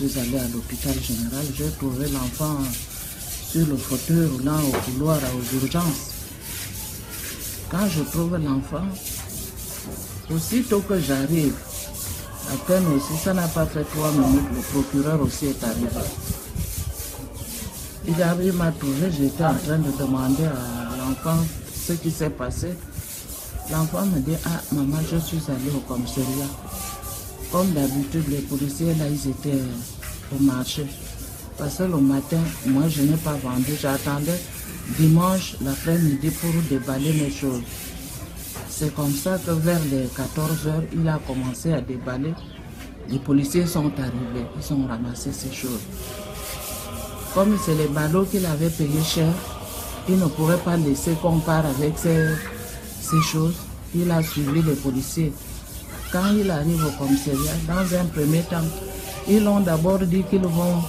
suis allée à l'hôpital général, j'ai trouvé l'enfant sur le fauteuil roulant au couloir aux urgences. Quand je trouve l'enfant, aussitôt que j'arrive, à peine aussi, ça n'a pas fait 3 minutes, le procureur aussi est arrivé. Il m'a trouvé, j'étais en train de demander à l'enfant ce qui s'est passé. L'enfant me dit, ah maman, je suis allée au commissariat. Comme d'habitude, les policiers là, ils étaient au marché. Parce que le matin, moi je n'ai pas vendu, j'attendais dimanche l'après-midi pour déballer mes choses. C'est comme ça que vers les 14 h, il a commencé à déballer. Les policiers sont arrivés, ils ont ramassé ces choses. Comme c'est les ballots qu'il avait payés cher, il ne pourrait pas laisser qu'on part avec ces choses. Il a suivi les policiers. Quand il arrive au commissariat, dans un premier temps, ils ont d'abord dit qu'ils vont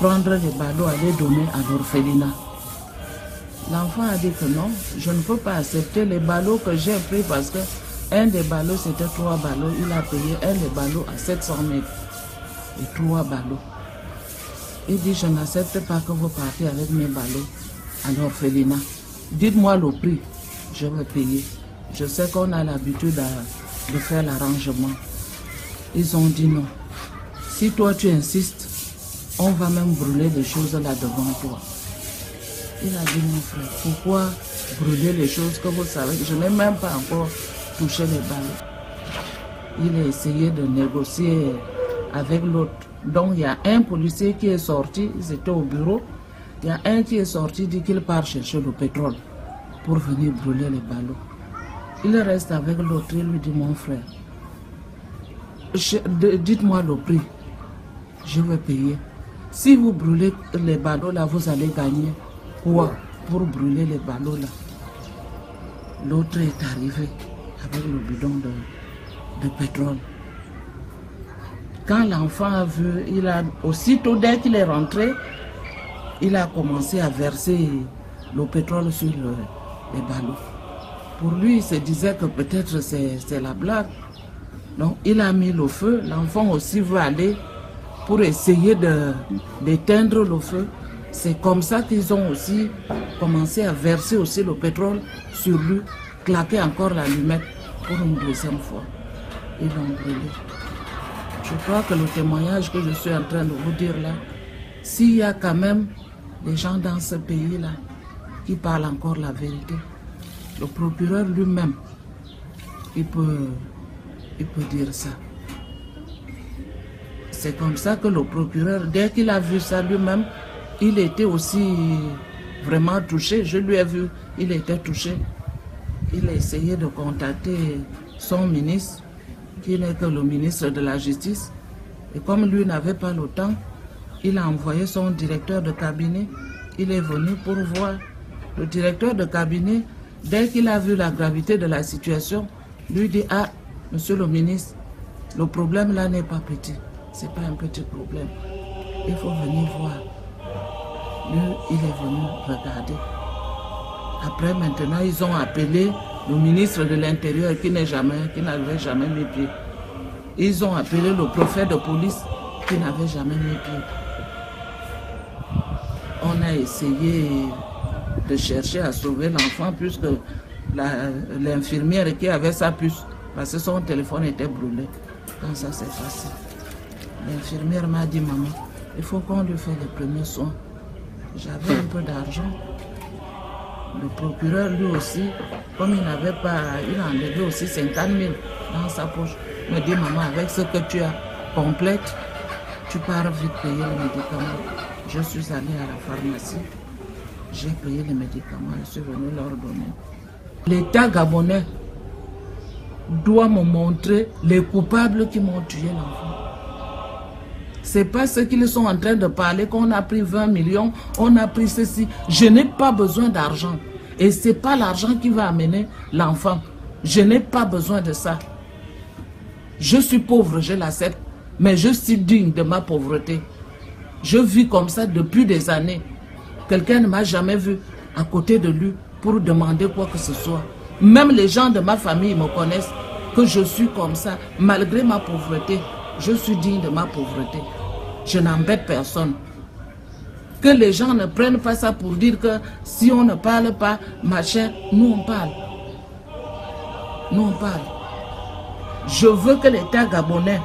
prendre les ballots à les donner à l'orphelinat. L'enfant a dit que non, je ne peux pas accepter les ballots que j'ai pris parce que un des ballots c'était 3 ballots, il a payé un des ballots à 700 mètres et 3 ballots. Il dit je n'accepte pas que vous partiez avec mes ballots à l'orphelinat. Dites-moi le prix, je vais payer. Je sais qu'on a l'habitude de faire l'arrangement. Ils ont dit non. Si toi tu insistes, on va même brûler les choses là devant toi. Il a dit mon frère, pourquoi brûler les choses que vous savez? Je n'ai même pas encore touché les ballots. Il a essayé de négocier avec l'autre. Donc il y a un policier qui est sorti, ils étaient au bureau. Il y a un qui est sorti, dit qu'il part chercher le pétrole pour venir brûler les ballots. Il reste avec l'autre, il lui dit mon frère, dites-moi le prix, je vais payer. Si vous brûlez les ballots là, vous allez gagner quoi pour brûler les ballots là? L'autre est arrivé avec le bidon de pétrole. Quand l'enfant a vu, aussitôt dès qu'il est rentré, il a commencé à verser le pétrole sur les ballots. Pour lui, il se disait que peut-être c'est la blague. Donc il a mis le feu, l'enfant aussi veut aller pour essayer d'éteindre le feu. C'est comme ça qu'ils ont aussi commencé à verser aussi le pétrole sur lui, claquer encore l'allumette pour une deuxième fois. Ils l'ont brûlé. Je crois que le témoignage que je suis en train de vous dire là, s'il y a quand même des gens dans ce pays-là qui parlent encore la vérité, le procureur lui-même, il peut dire ça. C'est comme ça que le procureur, dès qu'il a vu ça lui-même, il était aussi vraiment touché. Je lui ai vu, il était touché. Il a essayé de contacter son ministre, qui n'est que le ministre de la Justice. Et comme lui n'avait pas le temps, il a envoyé son directeur de cabinet. Il est venu pour voir. Le directeur de cabinet, dès qu'il a vu la gravité de la situation, lui dit, ah, monsieur le ministre, le problème là n'est pas petit. Ce n'est pas un petit problème. Il faut venir voir. Lui, il est venu regarder. Après, maintenant, ils ont appelé le ministre de l'Intérieur qui n'avait jamais mis pied. Ils ont appelé le préfet de police qui n'avait jamais mis pied. On a essayé de chercher à sauver l'enfant puisque l'infirmière qui avait sa puce, parce que son téléphone était brûlé. Quand ça s'est passé, l'infirmière m'a dit, maman, il faut qu'on lui fasse les premiers soins. J'avais un peu d'argent. Le procureur lui aussi, comme il n'avait pas, il a enlevé aussi 50 000 dans sa poche. Il me dit, maman, avec ce que tu as complète, tu pars vite payer les médicaments. Je suis allée à la pharmacie, j'ai payé les médicaments, je suis venue leur donner. L'État gabonais doit me montrer les coupables qui m'ont tué l'enfant. Ce n'est pas ce qu'ils sont en train de parler, qu'on a pris 20 millions, on a pris ceci. Je n'ai pas besoin d'argent. Et ce n'est pas l'argent qui va amener l'enfant. Je n'ai pas besoin de ça. Je suis pauvre, je l'accepte, mais je suis digne de ma pauvreté. Je vis comme ça depuis des années. Quelqu'un ne m'a jamais vu à côté de lui pour demander quoi que ce soit. Même les gens de ma famille me connaissent que je suis comme ça, malgré ma pauvreté. Je suis digne de ma pauvreté. Je n'embête personne. Que les gens ne prennent pas ça pour dire que si on ne parle pas, machin, nous on parle. Nous on parle. Je veux que l'État gabonais,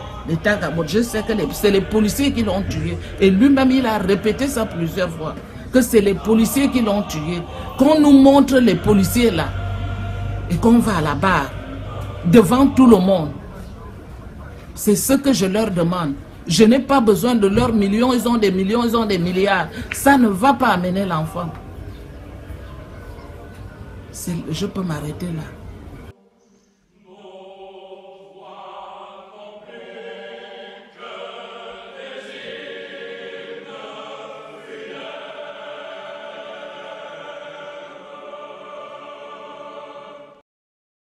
je sais que c'est les policiers qui l'ont tué. Et lui-même, il a répété ça plusieurs fois. Que c'est les policiers qui l'ont tué. Qu'on nous montre les policiers là. Et qu'on va à la barre. Devant tout le monde. C'est ce que je leur demande. Je n'ai pas besoin de leurs millions. Ils ont des millions, ils ont des milliards. Ça ne va pas amener l'enfant. Je peux m'arrêter là.